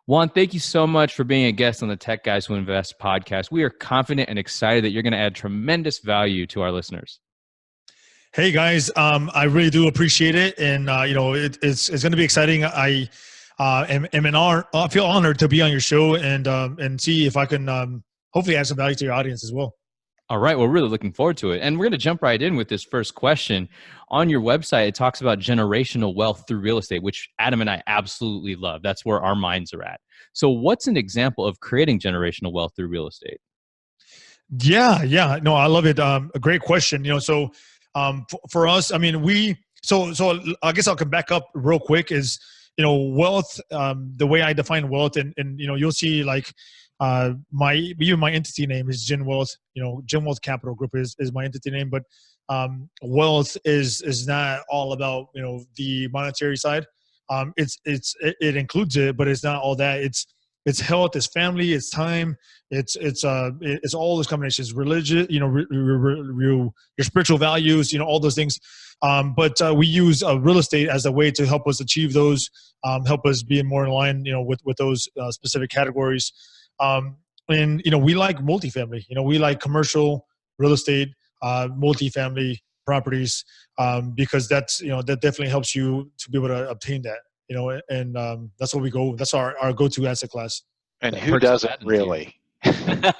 Juan, thank you so much for being a guest on the Tech Guys Who Invest podcast. We are confident and excited that you're going to add tremendous value to our listeners. Hey guys, I really do appreciate it, and it's going to be exciting. I I feel honored to be on your show and see if I can hopefully add some value to your audience as well. All right, we're really looking forward to it. And we're going to jump right in with this first question. On your website, it talks about generational wealth through real estate, which Adam and I absolutely love. That's where our minds are at. So what's an example of creating generational wealth through real estate? Yeah. No, I love it. A great question. For us, I mean, so I guess I'll come back up real quick is, wealth, the way I define wealth and you'll see like, my entity name is Gen Wealth. Gen Wealth Capital Group is my entity name, but wealth is not all about the monetary side. It includes it, but it's not all that. It's health, it's family, it's time, it's all those combinations. Religion, your spiritual values, all those things. But we use real estate as a way to help us achieve those, help us be more in line, with those specific categories. And we like multifamily. We like commercial real estate, multifamily properties, because that's that definitely helps you to be able to obtain that. And that's what we go. That's our go-to asset class. And who doesn't really? Yeah.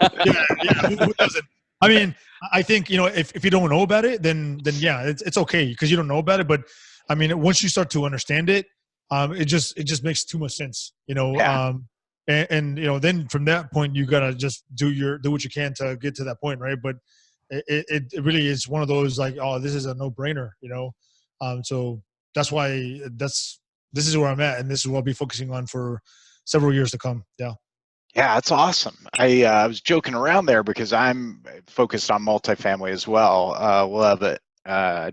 Who doesn't? I mean, I think if you don't know about it, then yeah, it's okay because you don't know about it. But I mean, once you start to understand it, it just makes too much sense. Yeah. And then from that point you gotta just do what you can to get to that point, right? But it really is one of those like, oh, this is a no-brainer, so that's why this is where I'm at, and this is what I'll be focusing on for several years to come. Yeah, that's awesome. I was joking around there because I'm focused on multifamily as well. Love it. I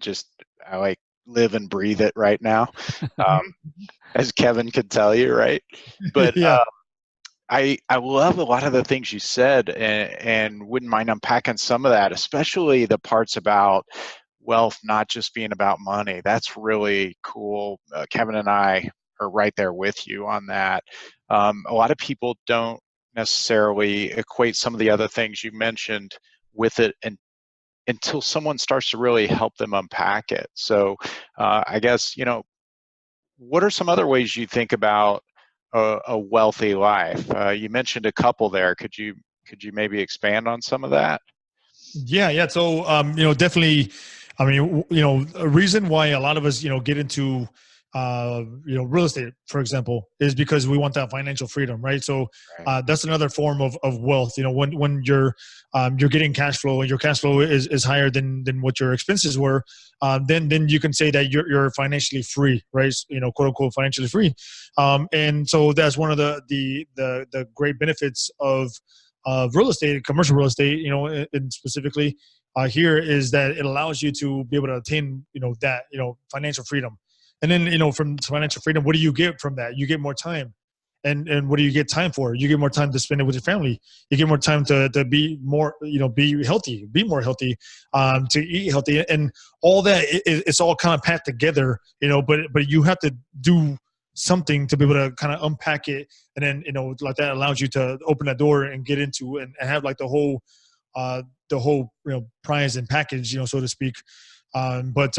like live and breathe it right now, as Kevin could tell you, right? But yeah. I love a lot of the things you said, and wouldn't mind unpacking some of that, especially the parts about wealth not just being about money. That's really cool. Kevin and I are right there with you on that. A lot of people don't necessarily equate some of the other things you mentioned with it until someone starts to really help them unpack it. So I guess, what are some other ways you think about a wealthy life? You mentioned a couple there. Could you maybe expand on some of that? Yeah. So, definitely, I mean, a reason why a lot of us, get into, real estate, for example, is because we want that financial freedom, right? So, that's another form of wealth. When you're getting cash flow and your cash flow is higher than what your expenses were, then you can say that you're financially free, right? Quote unquote, financially free. And so that's one of the great benefits of real estate, commercial real estate, and specifically here is that it allows you to be able to attain, that, financial freedom. And then, from financial freedom, what do you get from that? You get more time. And what do you get time for? You get more time to spend it with your family. You get more time to be more, be healthy, be more healthy, to eat healthy, and all that. It's all kind of packed together, but you have to do something to be able to kind of unpack it. And then, like that allows you to open that door and get into and have like the whole prize and package, so to speak. But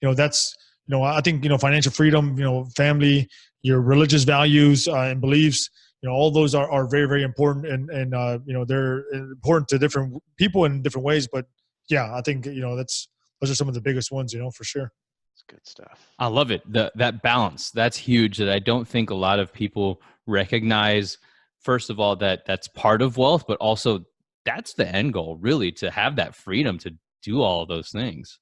that's, I think, financial freedom, family, your religious values and beliefs, all those are very, very important. And they're important to different people in different ways. But yeah, I think, those are some of the biggest ones, for sure. It's good stuff. I love it. That balance, that's huge, that I don't think a lot of people recognize. First of all, that's part of wealth, but also that's the end goal, really, to have that freedom to do all of those things.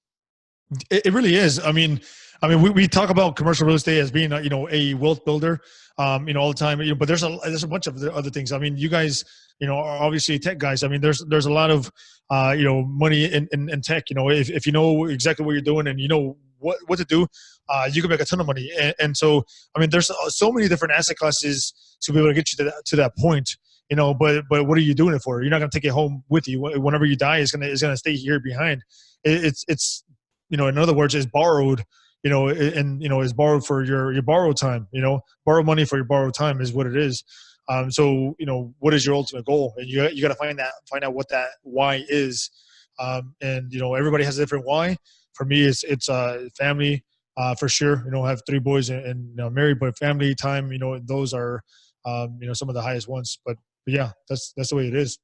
It really is. I mean, we talk about commercial real estate as being a wealth builder, all the time. But there's a bunch of other things. I mean, you guys, are obviously tech guys. I mean, there's a lot of money in tech. If you know exactly what you're doing and you know what to do, you can make a ton of money. And so, I mean, there's so many different asset classes to be able to get you to that point. But what are you doing it for? You're not going to take it home with you. Whenever you die, it's gonna stay here behind. It's in other words, it's borrowed, is borrowed for your borrowed time. Borrow money for your borrowed time is what it is. So what is your ultimate goal? And you got to find out what that why is. And everybody has a different why. For me, it's family, for sure. I have 3 boys and married, but family time, those are some of the highest ones. But yeah, that's the way it is.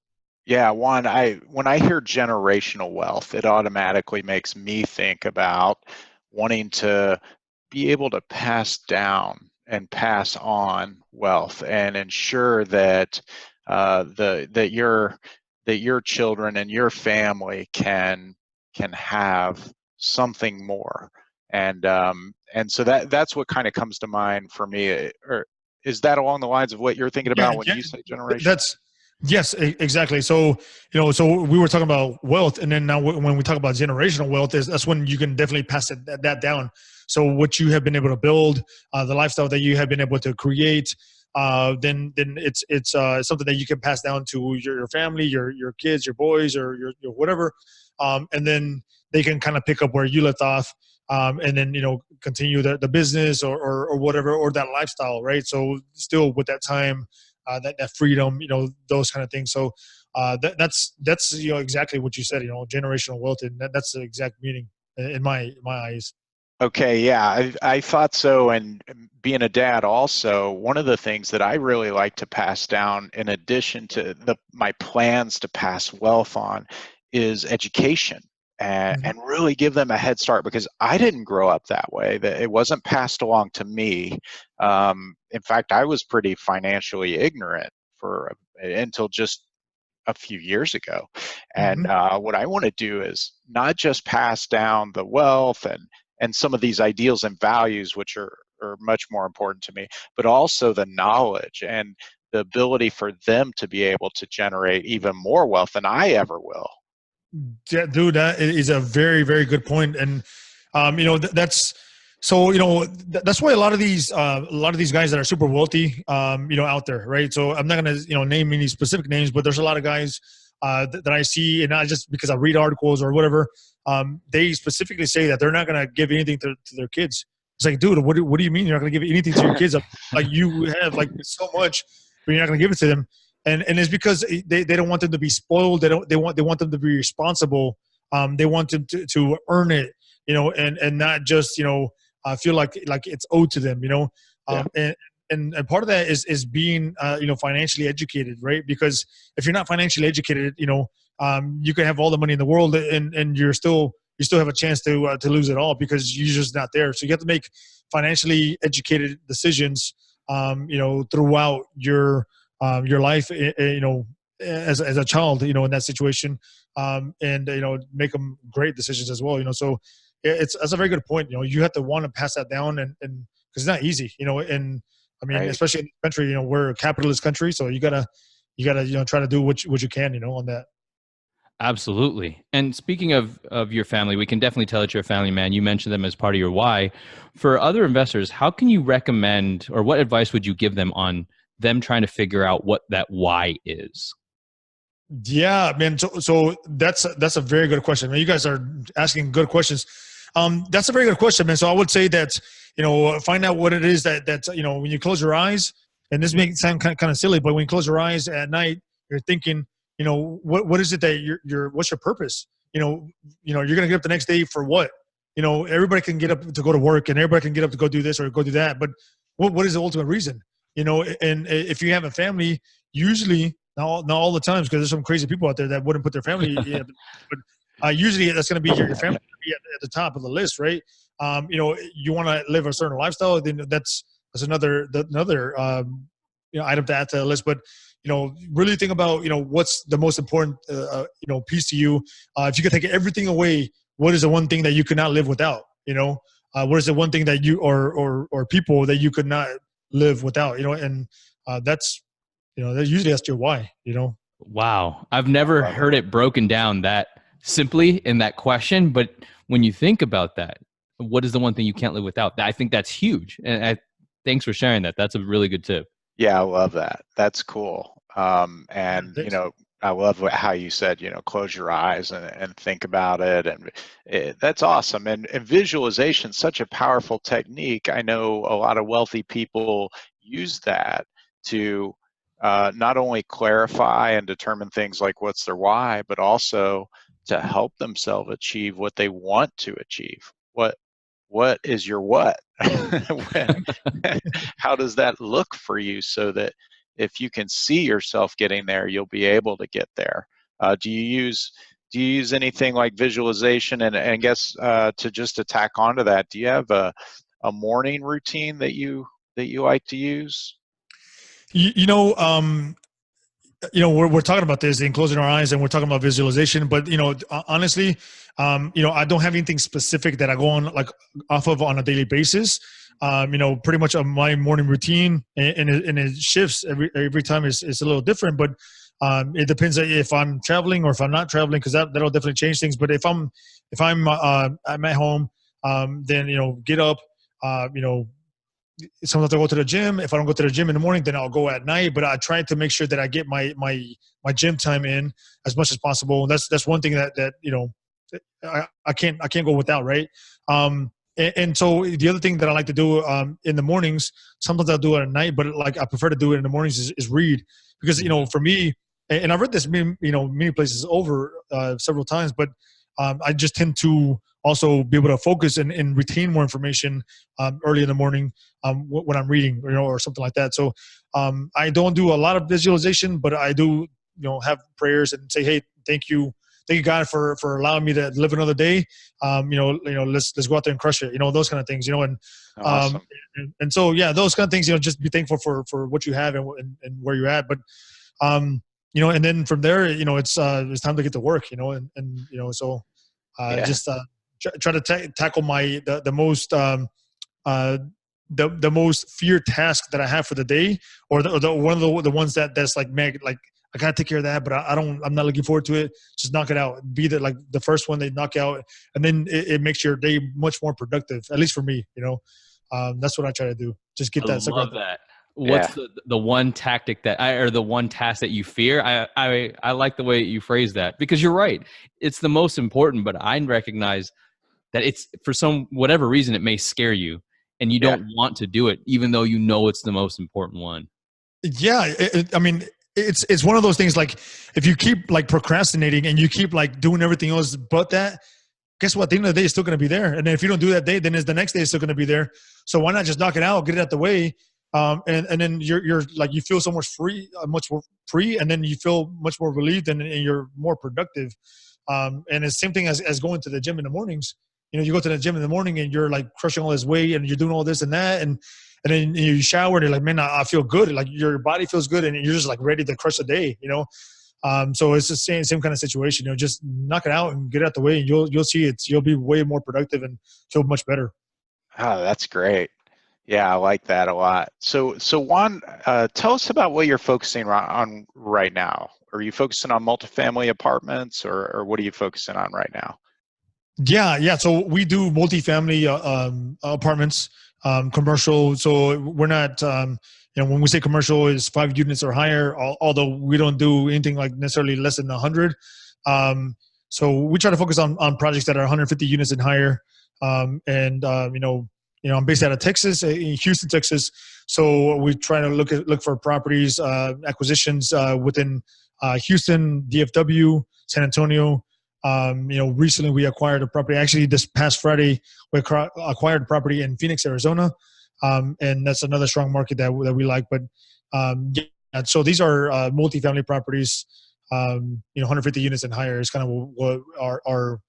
Yeah, Juan, when I hear generational wealth, it automatically makes me think about wanting to be able to pass down and pass on wealth and ensure that that your children and your family can have something more. And so that's what kind of comes to mind for me. Or is that along the lines of what you're thinking about when you say generation? Yes, exactly. So, so we were talking about wealth, and then now when we talk about generational wealth, that's when you can definitely pass that down. So what you have been able to build, the lifestyle that you have been able to create, then it's something that you can pass down to your family, your kids, your boys, or your whatever, and then they can kind of pick up where you left off, and then continue the business or whatever, or that lifestyle, right? So still with that time. That freedom, those kind of things. So that's exactly what you said. Generational wealth, and that's the exact meaning in my eyes. Okay, yeah, I thought so. And being a dad, also, one of the things that I really like to pass down, in addition to my plans to pass wealth on, is education. And really give them a head start, because I didn't grow up that way. That it wasn't passed along to me. In fact, I was pretty financially ignorant until just a few years ago. And what I want to do is not just pass down the wealth and some of these ideals and values, which are much more important to me, but also the knowledge and the ability for them to be able to generate even more wealth than I ever will. Yeah, dude, that is a very, very good point. And, that's so, that's why a lot of these guys that are super wealthy, out there, right? So I'm not going to, name any specific names, but there's a lot of guys that I see, and not just because I read articles or whatever. They specifically say that they're not going to give anything to their kids. It's like, dude, what do you mean you're not going to give anything to your kids? Like you have like so much, but you're not going to give it to them. And it's because they don't want them to be spoiled. They want them to be responsible. They want them to earn it, and not just feel like it's owed to them, Yeah. And part of that is being financially educated, right? Because if you're not financially educated, you can have all the money in the world, and you still have a chance to lose it all because you're just not there. So you have to make financially educated decisions, throughout your life, as a child, in that situation, and make them great decisions as well. So that's a very good point. You have to want to pass that down, and because it's not easy, and I mean, Right. especially in the country, we're a capitalist country, so you gotta try to do what you can, on that. Absolutely. And speaking of your family, we can definitely tell that you're a family man. You mentioned them as part of your why. For other investors, how can you recommend, or what advice would you give them on them trying to figure out what that why is? Yeah, man. So that's a very good question. Man, you guys are asking good questions. That's a very good question, man. So I would say that find out what it is that when you close your eyes, and this may sound kind of silly, but when you close your eyes at night, you're thinking, what is it that what's your purpose? You're gonna get up the next day for what? Everybody can get up to go to work, and everybody can get up to go do this or go do that, but what is the ultimate reason? And if you have a family, usually. Not all the times, because there's some crazy people out there that wouldn't put their family in, but usually that's going to be your family at the top of the list, right? You want to live a certain lifestyle, then that's another item to add to the list. But really think about what's the most important piece to you. If you could take everything away, what is the one thing that you could not live without? What is the one thing that you or people that you could not live without? And that's usually that's your why, Wow. I've never heard it broken down that simply in that question. But when you think about that, what is the one thing you can't live without? I think that's huge. And thanks for sharing that. That's a really good tip. Yeah, I love that. That's cool. Yeah, And thanks. I love how you said, close your eyes and think about it. And that's awesome. And visualization, such a powerful technique. I know a lot of wealthy people use that to not only clarify and determine things like what's their why, but also to help themselves achieve what they want to achieve. What is your what? How does that look for you, so that if you can see yourself getting there, you'll be able to get there? Do you use anything like visualization? And I guess to just tack onto that, do you have a morning routine that you like to use? You, you know, um, we're talking about this in closing our eyes, and we're talking about visualization, but honestly, I don't have anything specific that I go on like off of on a daily basis. Pretty much my morning routine, and it shifts every time. It's a little different, but it depends if I'm traveling or if I'm not traveling, because that'll definitely change things. But I'm at home, then get up, sometimes I go to the gym. If I don't go to the gym in the morning, then I'll go at night. But I try to make sure that I get my gym time in as much as possible. And that's one thing that I can't go without, right? And so the other thing that I like to do in the mornings, sometimes I'll do it at night, but like I prefer to do it in the mornings is read, because for me, and I've read this many places over several times, but I just tend to also be able to focus and retain more information early in the morning when I'm reading, or something like that. So I don't do a lot of visualization, but I do, have prayers and say, hey, thank you God for allowing me to live another day. Let's go out there and crush it. Those kind of things. Awesome. And so yeah, those kind of things. Just be thankful for what you have and where you're at. But and then from there, it's time to get to work. So Yeah. just try to tackle the most the most feared task that I have for the day, or one of the ones that's like, man, like I gotta take care of that, but I'm not looking forward to it. Just knock it out. Be the first one they knock out, and then it makes your day much more productive. At least for me, that's what I try to do. Just get I that. love that. Yeah. What's the one tactic or the one task that you fear? I like the way you phrase that, because you're right. It's the most important, but I recognize that it's, for some whatever reason, it may scare you and you Yeah. don't want to do it, even though you know it's the most important one. Yeah, I mean, it's one of those things. Like, if you keep like procrastinating and you keep like doing everything else but that, guess what? At the end of the day, it's still going to be there. And then if you don't do that day, then the next day is still going to be there. So why not just knock it out, get it out the way, and then you're like, you feel so much more free, and then you feel much more relieved, and you're more productive. And it's the same thing as going to the gym in the mornings. You go to the gym in the morning and you're like crushing all this weight and you're doing all this and that, and then you shower and you're like, man, I feel good. Like your body feels good, and you're just like ready to crush the day. So it's the same kind of situation. Just knock it out and get it out the way, and you'll see you'll be way more productive and feel much better. Oh, that's great. Yeah, I like that a lot. So Juan, tell us about what you're focusing on right now. Are you focusing on multifamily apartments, or what are you focusing on right now? Yeah. So we do multifamily apartments, commercial. So we're not, when we say commercial, is 5 units or higher. Although we don't do anything like necessarily less than 100. So we try to focus on projects that are 150 units and higher. I'm based out of Texas, in Houston, Texas. So we try to look for properties, acquisitions within Houston, DFW, San Antonio. Recently we acquired a property. Actually, this past Friday, we acquired a property in Phoenix, Arizona, and that's another strong market that we like. But yeah, so these are multifamily properties. 150 units and higher is kind of what our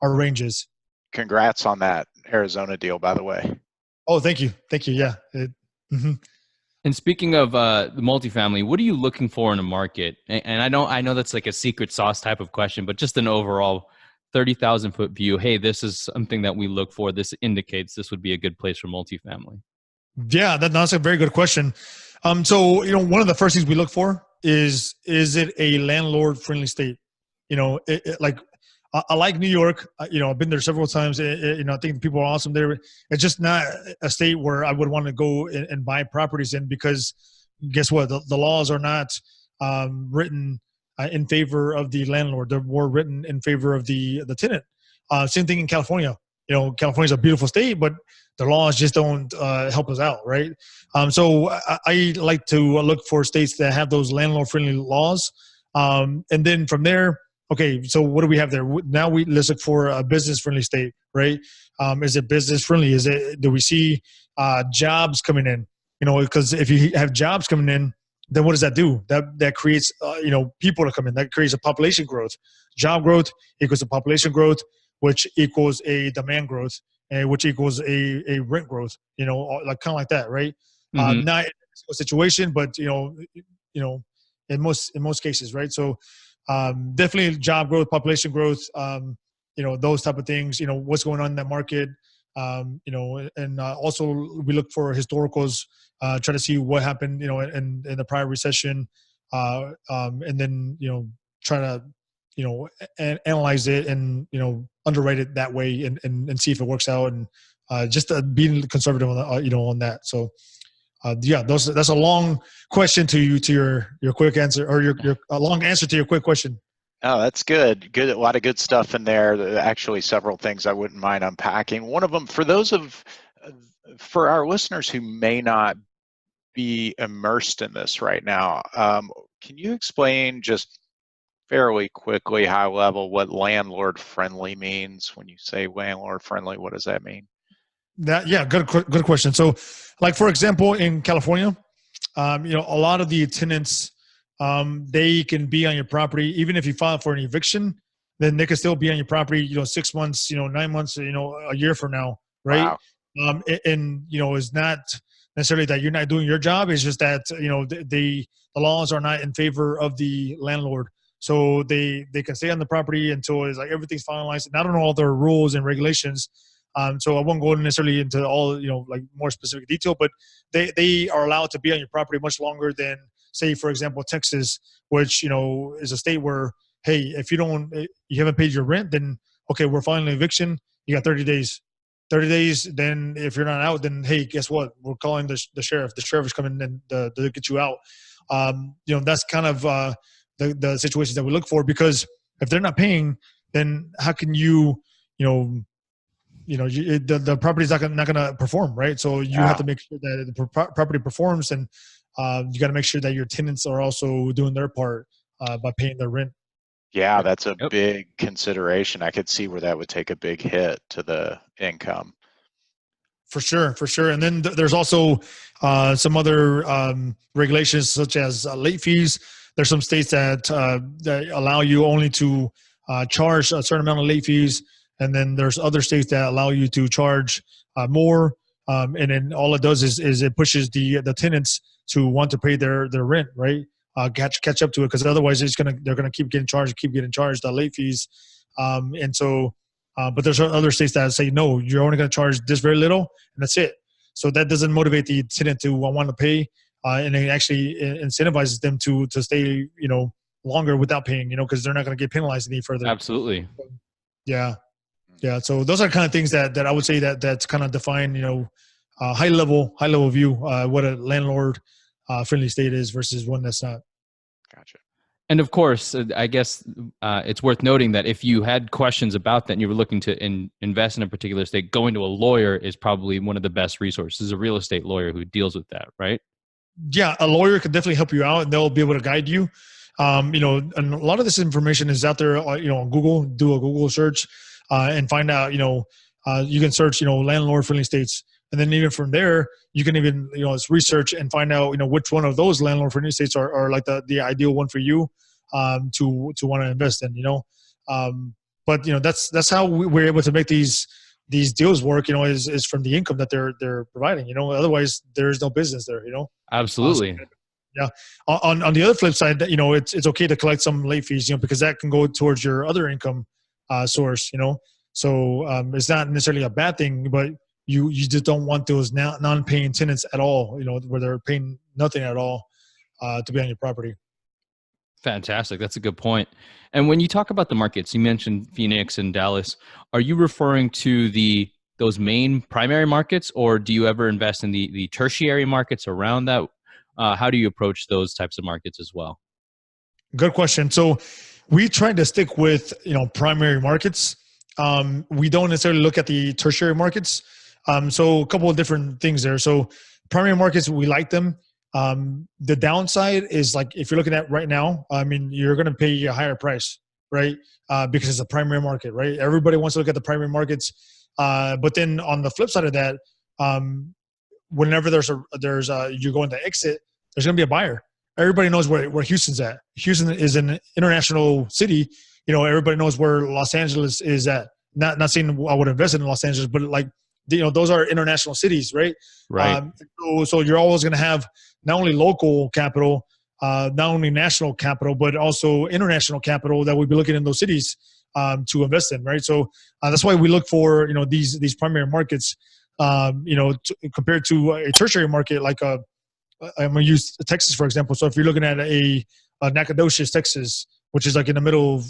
range is. Congrats on that Arizona deal, by the way. Oh, thank you. Yeah. And speaking of the multifamily, what are you looking for in a market? And I know that's like a secret sauce type of question, but just an overall 30,000 foot view. Hey, this is something that we look for. This indicates this would be a good place for multifamily. Yeah, that's a very good question. So one of the first things we look for is it a landlord friendly state? Like, I like New York. I've been there several times. I think people are awesome there. It's just not a state where I would want to go and buy properties in, because guess what? The laws are not written in favor of the landlord. They're more written in favor of the tenant. Same thing in California. California's a beautiful state, but the laws just don't help us out, right? So I like to look for states that have those landlord-friendly laws, and then from there, okay, so what do we have there? Now let's look for a business-friendly state, right? Is it business-friendly? Do we see jobs coming in? Because if you have jobs coming in, then what does that do? That creates people to come in. That creates a population growth. Job growth equals a population growth, which equals a demand growth, and which equals a rent growth. Like kind of like that, right? Mm-hmm. Not in a situation, but in most cases, right? So definitely job growth, population growth, those type of things. What's going on in that market. And also we look for historicals, try to see what happened, in the prior recession, and then try to analyze it and underwrite it that way and see if it works out, and just being conservative on on that. So that's a long question to your quick answer, or your a long answer to your quick question. Oh, that's good. Good. A lot of good stuff in there. Actually, several things I wouldn't mind unpacking. One of them, for our listeners who may not be immersed in this right now, can you explain just fairly quickly, high level, what landlord friendly means? When you say landlord friendly, what does that mean? Good question. So, like for example, in California, a lot of the tenants, they can be on your property even if you file for an eviction. Then they can still be on your property, 6 months, 9 months, a year from now, right? Wow. And it's not necessarily that you're not doing your job. It's just that the laws are not in favor of the landlord, so they can stay on the property until it's like everything's finalized. And I don't know all their rules and regulations. So I won't go necessarily into all, like more specific detail, but they are allowed to be on your property much longer than, say, for example, Texas, which, is a state where, hey, if you haven't paid your rent, then, okay, we're filing an eviction. You got 30 days. 30 days, then if you're not out, then, hey, guess what? We're calling the sheriff. The sheriff is coming in to get you out. That's kind of the situations that we look for, because if they're not paying, then how can the property's not going to perform, right? So you have to make sure that the property performs, and you got to make sure that your tenants are also doing their part by paying their rent. Yeah, that's a big consideration. I could see where that would take a big hit to the income. For sure. And then there's also some other regulations, such as late fees. There's some states that allow you only to charge a certain amount of late fees. And then there's other states that allow you to charge more. And then all it does is it pushes the tenants to want to pay their rent, right? Catch up to it, because otherwise they're gonna keep getting charged the late fees. And so, but there's other states that say, no, you're only gonna charge this very little, and that's it. So that doesn't motivate the tenant to want to pay, and it actually incentivizes them to stay, longer without paying, because they're not gonna get penalized any further. Absolutely. Yeah. So those are kind of things that I would say that's kind of define, high level view, what a landlord friendly state is versus one that's not. Gotcha. And of course, I guess it's worth noting that if you had questions about that and you were looking to invest in a particular state, going to a lawyer is probably one of the best resources, a real estate lawyer who deals with that, right? Yeah, a lawyer could definitely help you out, and they'll be able to guide you. And a lot of this information is out there, on Google. Do a Google search and find out, you can search, landlord friendly states. And then even from there, you can even, research and find out, which one of those landlord friendly states are like the ideal one for you to want to invest in, but that's how we're able to make these deals work, is from the income that they're providing, otherwise there's no business there, Absolutely. Yeah. On the other flip side, it's okay to collect some late fees, because that can go towards your other income source, so it's not necessarily a bad thing, but you just don't want those non-paying tenants at all, where they're paying nothing at all to be on your property. Fantastic. That's a good point. And when you talk about the markets, you mentioned Phoenix and Dallas. Are you referring to those main primary markets, or do you ever invest in the tertiary markets around that? How do you approach those types of markets as well? Good question. So we try to stick with, primary markets. We don't necessarily look at the tertiary markets. So a couple of different things there. So primary markets, we like them. The downside is, like, if you're looking at right now, I mean, you're going to pay a higher price, right? Because it's a primary market, right? Everybody wants to look at the primary markets. But then on the flip side of that, whenever you're going to exit, there's going to be a buyer. Everybody knows where Houston's at. Houston is an international city. Everybody knows where Los Angeles is at. Not saying I would invest in Los Angeles, but like, those are international cities, right? Right. So you're always going to have not only local capital, not only national capital, but also international capital that we'll be looking in those cities to invest in, right? So that's why we look for these primary markets, compared to a tertiary market. Like I'm going to use Texas, for example. So if you're looking at a Nacogdoches, Texas, which is like in the middle of,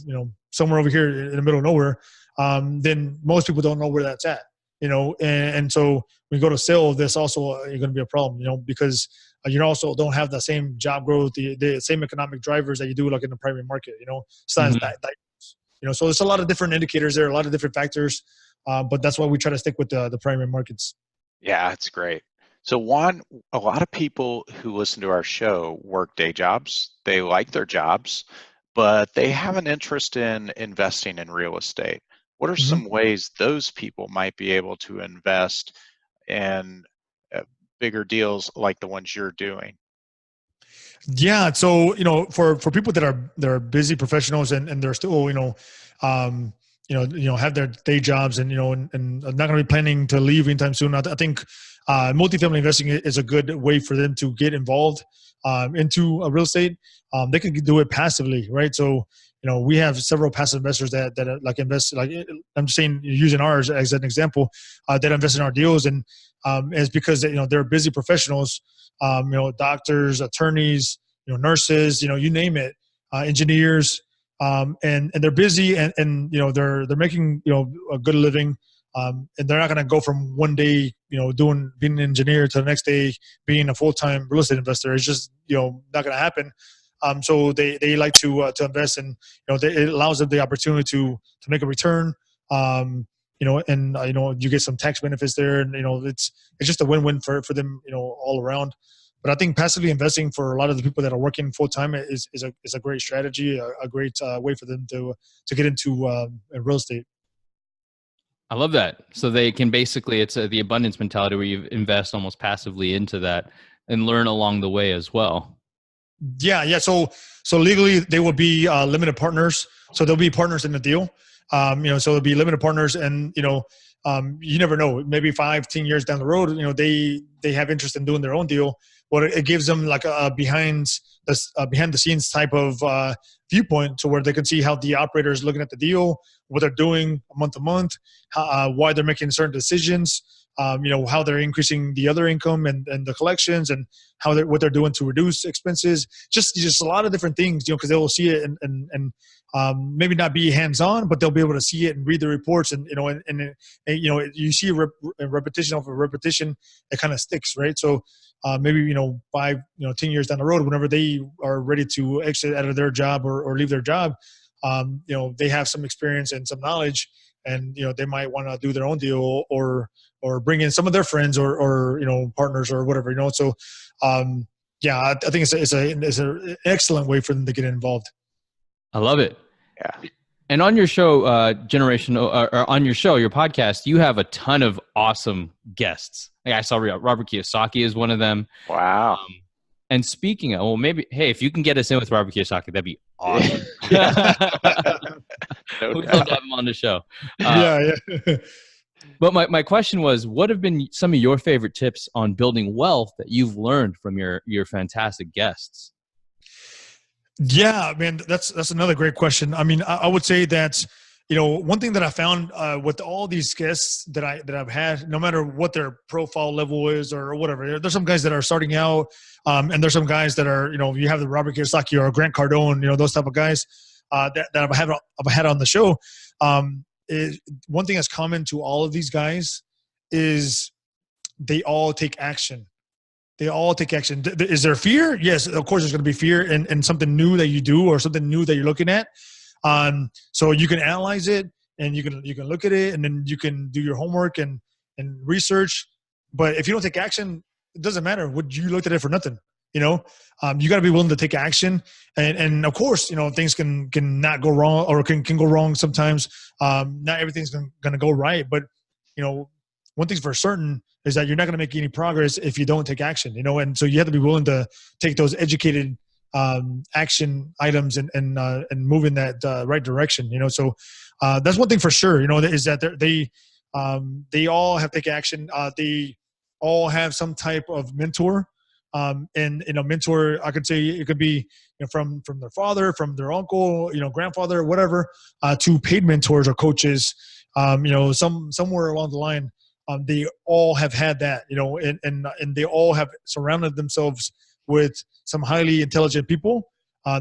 somewhere over here in the middle of nowhere, then most people don't know where that's at, and so when you go to sell, this also going to be a problem, because you also don't have the same job growth, the same economic drivers that you do like in the primary market, besides that, so there's a lot of different indicators there, a lot of different factors, but that's why we try to stick with the primary markets. Yeah, it's great. So Juan, a lot of people who listen to our show work day jobs. They like their jobs, but they have an interest in investing in real estate. What are some ways those people might be able to invest in bigger deals like the ones you're doing? Yeah. So, for people that are busy professionals and they're still, have their day jobs and, and not going to be planning to leave anytime soon. I think multifamily investing is a good way for them to get involved into real estate. They can do it passively, right? So, we have several passive investors that like invest, like I'm saying, using ours as an example, that invest in our deals. And it's because they're busy professionals, doctors, attorneys, nurses, you name it, engineers, and they're busy and they're making a good living, and they're not going to go from one day being an engineer to the next day being a full-time real estate investor. It's just not going to happen. So they like to invest, and it allows them the opportunity to make a return. And you get some tax benefits there, and it's just a win-win for them all around. But I think passively investing for a lot of the people that are working full time is a great strategy, a great way for them to get into real estate. I love that. So they can basically, it's the abundance mentality where you invest almost passively into that and learn along the way as well. Yeah. So legally they will be limited partners. So they'll be partners in the deal. So they'll be limited partners, and you never know. Maybe 5-10 years down the road, they have interest in doing their own deal. But it gives them like a behind the scenes type of viewpoint, to where they can see how the operator is looking at the deal, what they're doing month to month, why they're making certain decisions, how they're increasing the other income and the collections, and what they're doing to reduce expenses. Just a lot of different things, because they will see it and maybe not be hands-on, but they'll be able to see it and read the reports, and you see a repetition of a repetition, it kind of sticks, right? So maybe 5 10 years down the road, whenever they are ready to exit out of their job or leave their job, they have some experience and some knowledge, and they might want to do their own deal or bring in some of their friends or partners or whatever. So I think it's an excellent way for them to get involved. I love it. Yeah. And on your show, on your show, your podcast, you have a ton of awesome guests. Like I saw Robert Kiyosaki is one of them. Wow. And speaking of, maybe, hey, if you can get us in with Robert Kiyosaki, that'd be awesome. We'd love to have him on the show. Yeah. But my question was, what have been some of your favorite tips on building wealth that you've learned from your fantastic guests? Yeah, man, that's another great question. I mean, I would say that, one thing that I found with all these guests that I've had, no matter what their profile level is or whatever, there's some guys that are starting out, and there's some guys that are, you have the Robert Kiyosaki or Grant Cardone, those type of guys that I've had on the show. One thing that's common to all of these guys is they all take action. they all take action. Is there fear? Yes, of course there's going to be fear in something new that you do or something new that you're looking at. So you can analyze it and you can look at it and then you can do your homework and research. But if you don't take action, it doesn't matter. Would you looked at it for nothing? You got to be willing to take action. And of course, things can not go wrong or can go wrong sometimes. Not everything's going to go right. But, one thing's for certain is that you're not going to make any progress if you don't take action, and so you have to be willing to take those educated action items and move in that right direction, so that's one thing for sure, is that they all have to take action. They all have some type of mentor. And mentor, I could say it could be from their father, from their uncle, grandfather, whatever, to paid mentors or coaches. Somewhere along the line, they all have had that, and they all have surrounded themselves with some highly intelligent people.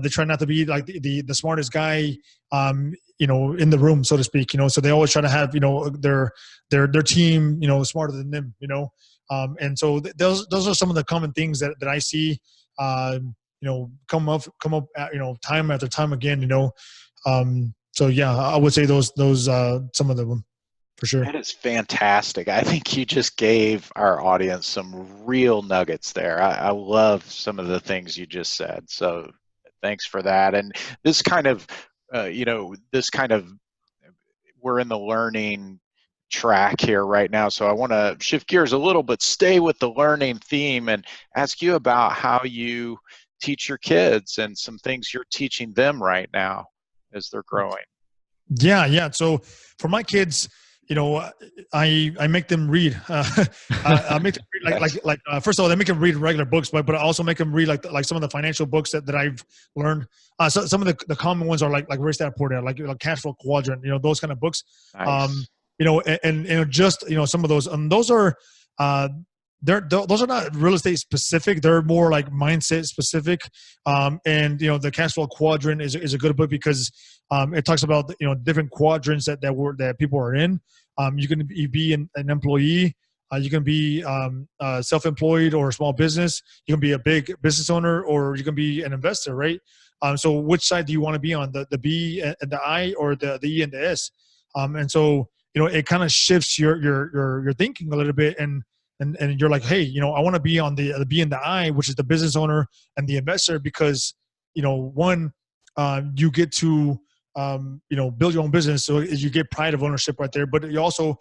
They try not to be like the smartest guy, in the room, so to speak. So they always try to have their team, smarter than them. And so those are some of the common things that I see, come up, time after time again. So yeah, I would say those some of them. For sure. That is fantastic. I think you just gave our audience some real nuggets there. I love some of the things you just said. So thanks for that. And this kind of, we're in the learning track here right now. So I want to shift gears a little, but stay with the learning theme and ask you about how you teach your kids and some things you're teaching them right now as they're growing. Yeah. So for my kids, I make them read. I make them read first of all, they make them read regular books, but I also make them read like some of the financial books that I've learned. So some of the common ones are like Rich Dad Poor Dad, like Cash Flow Quadrant, those kind of books. Nice. Just some of those. Those are those are not real estate specific. They're more like mindset specific. The Cash Flow Quadrant is a good book because it talks about different quadrants that people are in. You can be an employee. You can be self-employed or a small business. You can be a big business owner, or you can be an investor, right? So which side do you want to be on, the B and the I, or the E and the S? And so it kind of shifts your thinking a little bit, and you're like, hey, I want to be on the B and the I, which is the business owner and the investor, because one, you get to build your own business, so you get pride of ownership right there. But you also,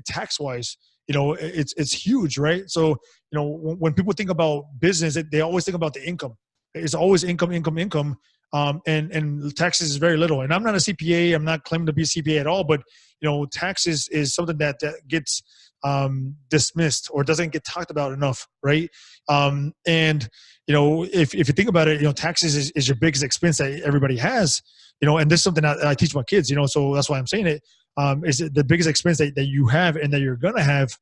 tax wise, it's huge, right? So when people think about business, they always think about the income. It's always income, and taxes is very little. And I'm not a CPA. I'm not claiming to be a CPA at all. But taxes is something that gets dismissed or doesn't get talked about enough, right? If you think about it, taxes is your biggest expense that everybody has. And this is something that I teach my kids, so that's why I'm saying it, is the biggest expense that you have and that you're going to have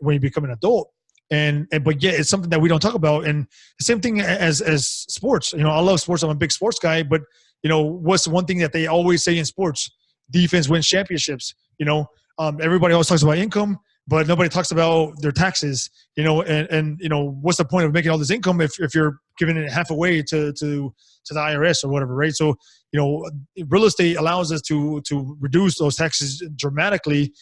when you become an adult. But yeah, it's something that we don't talk about. And the same thing as sports. I love sports. I'm a big sports guy, but what's the one thing that they always say in sports? Defense wins championships. Everybody always talks about income, but nobody talks about their taxes. What's the point of making all this income if you're giving it half away to the IRS or whatever, right? So real estate allows us to reduce those taxes dramatically,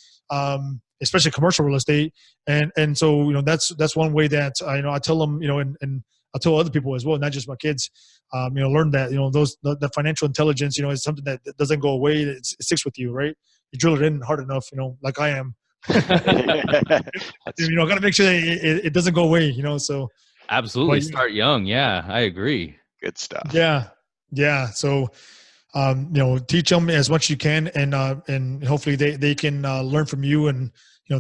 especially commercial real estate. And so that's one way that I tell them, and I tell other people as well, not just my kids, learn that the financial intelligence is something that doesn't go away. It sticks with you, right? You drill it in hard enough, like I am. Got to make sure that it doesn't go away, so absolutely. Start young. Yeah, I agree. Good stuff. Yeah. So teach them as much as you can, and hopefully they can learn from you, and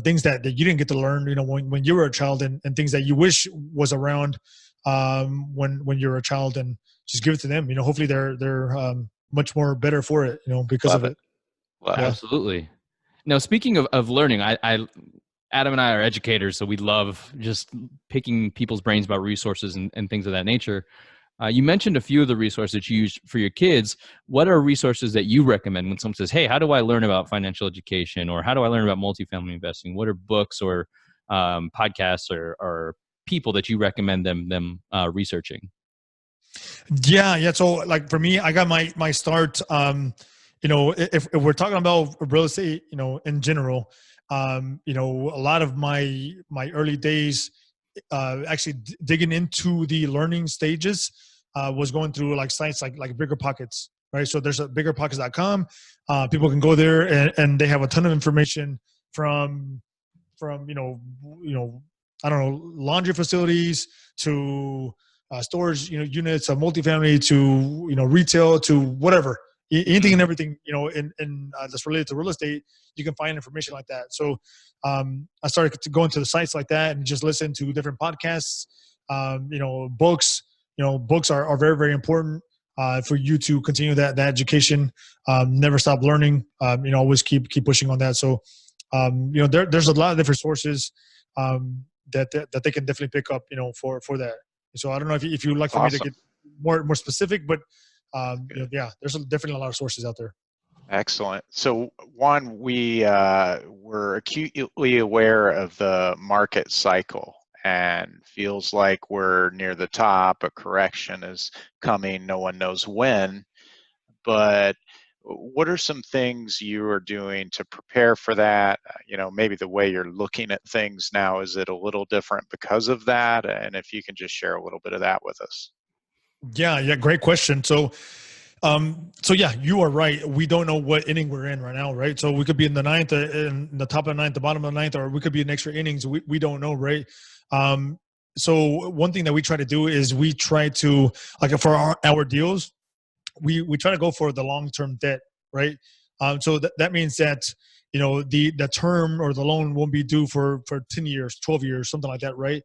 things that you didn't get to learn when you were a child, and things that you wish was around when you were a child, and just give it to them. Hopefully they're much more better for it, because of it. Absolutely. Now, speaking of learning, Adam and I are educators, so we love just picking people's brains about resources and things of that nature. You mentioned a few of the resources you use for your kids. What are resources that you recommend when someone says, hey, how do I learn about financial education, or how do I learn about multifamily investing? What are books or podcasts or people that you recommend them researching? Yeah. So like for me, I got my start. If we're talking about real estate, in general, a lot of my early days, actually digging into the learning stages, was going through like sites like Bigger Pockets, right? So there's a biggerpockets.com. People can go there and they have a ton of information from I don't know, laundry facilities to storage units, multifamily to retail to whatever, anything and everything that's related to real estate. You can find information like that. So I started to go into the sites like that and just listen to different podcasts, books. Books are very, very important for you to continue that education. Never stop learning. Always keep pushing on that. So there's a lot of different sources that they can definitely pick up, for that. So I don't know if you'd like for me to get more specific, but there's definitely a lot of sources out there. Excellent. So Juan, we're acutely aware of the market cycle and feels like we're near the top. A correction is coming. No one knows when, but what are some things you are doing to prepare for that? Maybe the way you're looking at things now, is it a little different because of that? And if you can just share a little bit of that with us. Yeah, great question. So yeah, you are right. We don't know what inning we're in right now, right? So we could be in the ninth, in the top of the ninth, the bottom of the ninth, or we could be in extra innings. We don't know, right? So one thing that we try to do is we try to, like, for our deals, we try to go for the long-term debt, right? So that means that the term or the loan won't be due for 10 years, 12 years, something like that, right?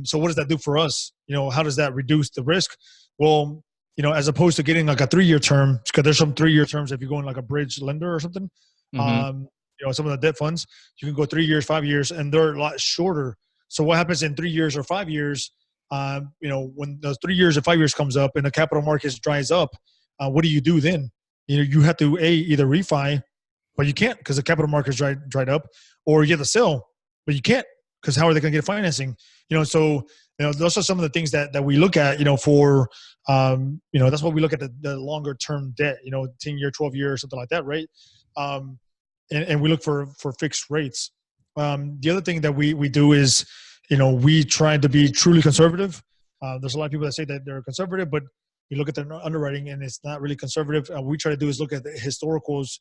So what does that do for us? How does that reduce the risk? Well, as opposed to getting like a 3-year term, because there's some 3-year terms if you go in like a bridge lender or something. Mm-hmm. Some of the debt funds, you can go 3 years, 5 years, and they're a lot shorter. So what happens in 3 years or 5 years? When those 3 years or 5 years comes up and the capital markets dries up, what do you do then? You have to either refi, but you can't because the capital markets dried up, or you have to sell, but you can't because how are they going to get financing? So those are some of the things that we look at. For that's why we look at the longer term debt. 10-year, 12-year, something like that, right? And we look for fixed rates. The other thing that we do is we try to be truly conservative. There's a lot of people that say that they're conservative, but you look at their underwriting and it's not really conservative. What we try to do is look at the historicals,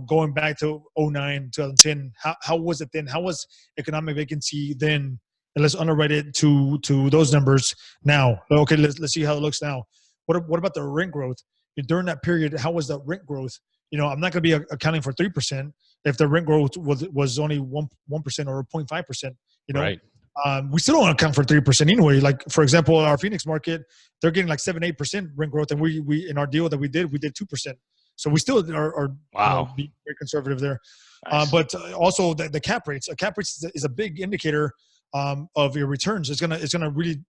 going back to 2009, 2010. How was it then? How was economic vacancy then? And let's underwrite it to those numbers now. Okay, let's see how it looks now. What about the rent growth? During that period, how was the rent growth? I'm not going to be accounting for 3% if the rent growth was only 1% or 0.5%. Right. We still don't account for 3% anyway. Like, for example, our Phoenix market, they're getting like 7-8% rent growth, and we in our deal that we did 2%. So we still are Wow. being very conservative there. Nice. But also the cap rates. A cap rates is a big indicator of your returns. It's gonna really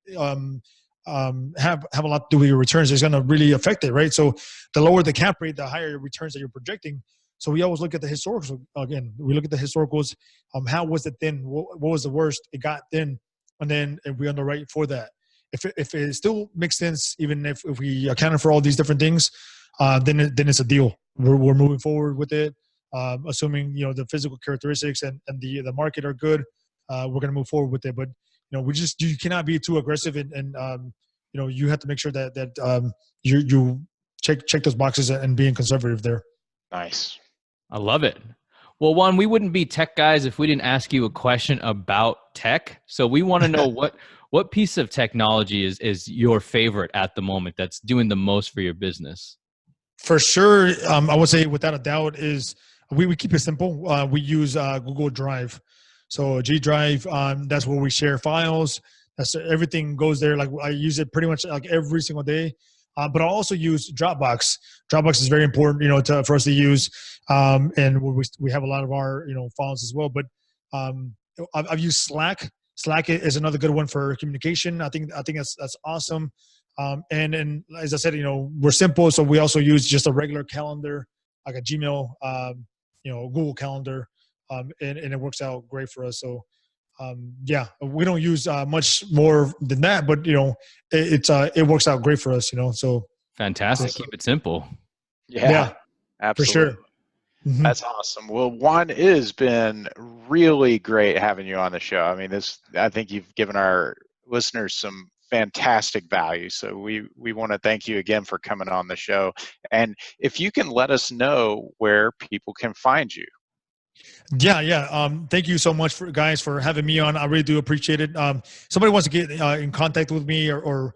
have a lot to do with your returns. It's gonna really affect it, right? So the lower the cap rate, the higher your returns that you're projecting. So we always look at the historicals again. We look at the historicals. How was it then? What was the worst it got then? And then we underwrite for that. If it still makes sense, even if we accounted for all these different things, then it's a deal. We're moving forward with it, assuming the physical characteristics and the market are good. We're going to move forward with it. But you cannot be too aggressive, and you have to make sure that you check those boxes and being conservative there. Nice. I love it. Well, Juan, we wouldn't be tech guys if we didn't ask you a question about tech. So we want to know what piece of technology is your favorite at the moment that's doing the most for your business? For sure, I would say without a doubt is we keep it simple. We use Google Drive. So G Drive, that's where we share files. That's everything goes there. Like I use it pretty much like every single day. But I also use Dropbox. Dropbox is very important, for us to use, and we have a lot of our files as well. But I've used Slack. Slack is another good one for communication. I think that's awesome. And as I said, we're simple, so we also use just a regular calendar, like a Gmail, Google Calendar, and it works out great for us. So yeah, we don't use much more than that, but it works out great for us, So Fantastic. Keep it simple. Yeah, for absolutely. sure. Mm-hmm. That's awesome. Well, Juan, it has been really great having you on the show. I mean, I think you've given our listeners some fantastic value. So we want to thank you again for coming on the show. And if you can let us know where people can find you. Yeah. Thank you so much for having me on. I really do appreciate it. Somebody wants to get in contact with me or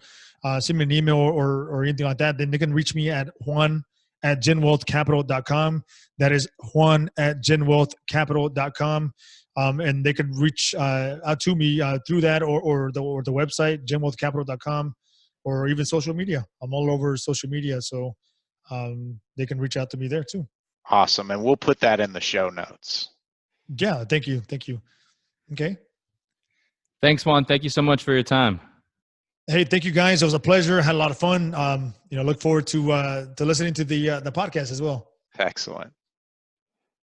send me an email or anything like that, then they can reach me at Juan@genwealthcapital.com. That is Juan@genwealthcapital.com. And they can reach out to me through that or the website, genwealthcapital.com, or even social media. I'm all over social media, so they can reach out to me there too. Awesome. And we'll put that in the show notes. Yeah, thank you. Okay. Thanks, Juan. Thank you so much for your time. Hey, thank you guys. It was a pleasure. I had a lot of fun. Look forward to listening to the podcast as well. Excellent.